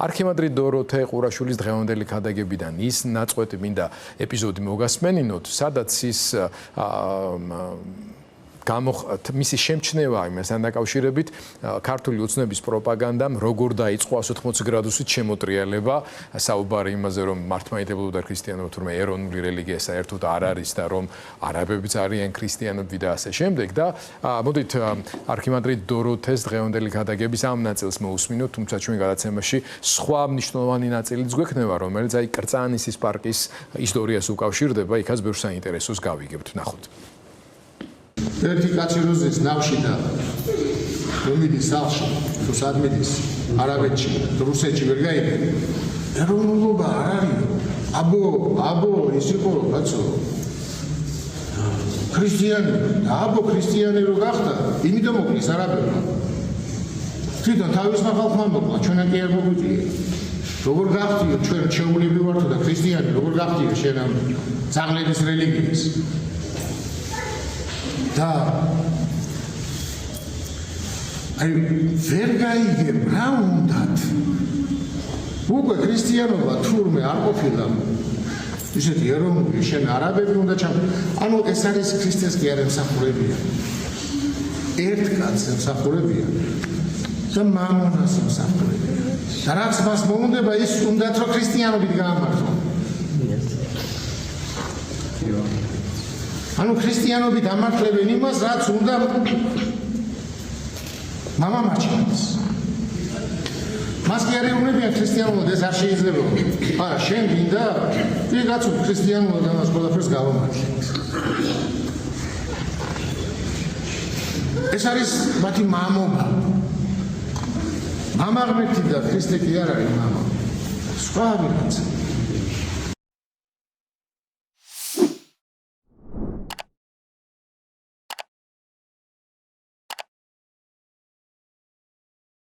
არქიმანდრიტ დოროთე ყურაშვილის დღევანდელი ქადაგებიდან ის ნაწყვეტი მინდა ეპიზოდი მოგასმენინოთ, სადაც ის მისი შემჩნევა იმასთან დაკავშირებით ქართული ოცნების პროპაგანდამ როგორ დაიწყო 180 გრადუსით შემოტრიალება საუბარი იმაზე რომ მართლმადიდებლობა და ქრისტიანობა თურმე ეროვნული რელიგია საერთოდ არ არის და რომ არაბებიც არიან ქრისტიანები და ასე შემდეგ და მოდით არქიმანდრიტ დოროთეს დღევანდელი ქადაგების ამ ნაწილს მოусმინოთ, თუმცა ჩვენ გადაცემაში სხვა მნიშვნელოვანი ნაწილიც გვექნება, რომელიც აი კრწანისის პარკის ისტორიას უკავშირდება, იქაც ბევრ საინტერესოს გავიგებთ, ნახოთ. ერთი კაცი როზის ნავში და რომიდის სახლში, თუ სადმიდის არაბეთში, რუსეთში ვერ გაიგე. ეროვნულობა არ არის. აბო, ის იყო კაცო. ქრისტიანი რო გახდა, იმიტომ მოკლის არაბებმა. თვითონ თავისმა ხალხმა მოკლა, ჩვენან კი არ მოგვიძლია. როგორ გახდიო ჩვენ შეუძლები ვართ და ქრისტიანი, როგორ გახდიო შენ ამ ძაღლების რელიგიას? და აი ვერ გაიგებ რა უნდათ უკვე ქრისტიანობა თურმე არ ყოფილა ისეთი ეროვნული შენ არაბები უნდა ანუ ეს არის ქრისტეს კი არ ემსახურებია ერთ კაცს ემსახურებია და მამონას ემსახურებია და რაც მას მოუნდება ის უნდათ რომ ქრისტიანობით გაამართლა ანუ ქრისტიანობით ამართლებენ იმას, რაც უნდა მამა მარჩხანს. მას კი არ ეუბნებიან ქრისტიანულად, ეს არ შეიძლება. არა, შენ გინდა, ვიღაც ქრისტიანულად ამას ყველაფერს გავამართლე. ეს არის მათი მამობა. მამა ღმერთი და ქრისტე კი არ არის მამა. სხვა ვიღაცა.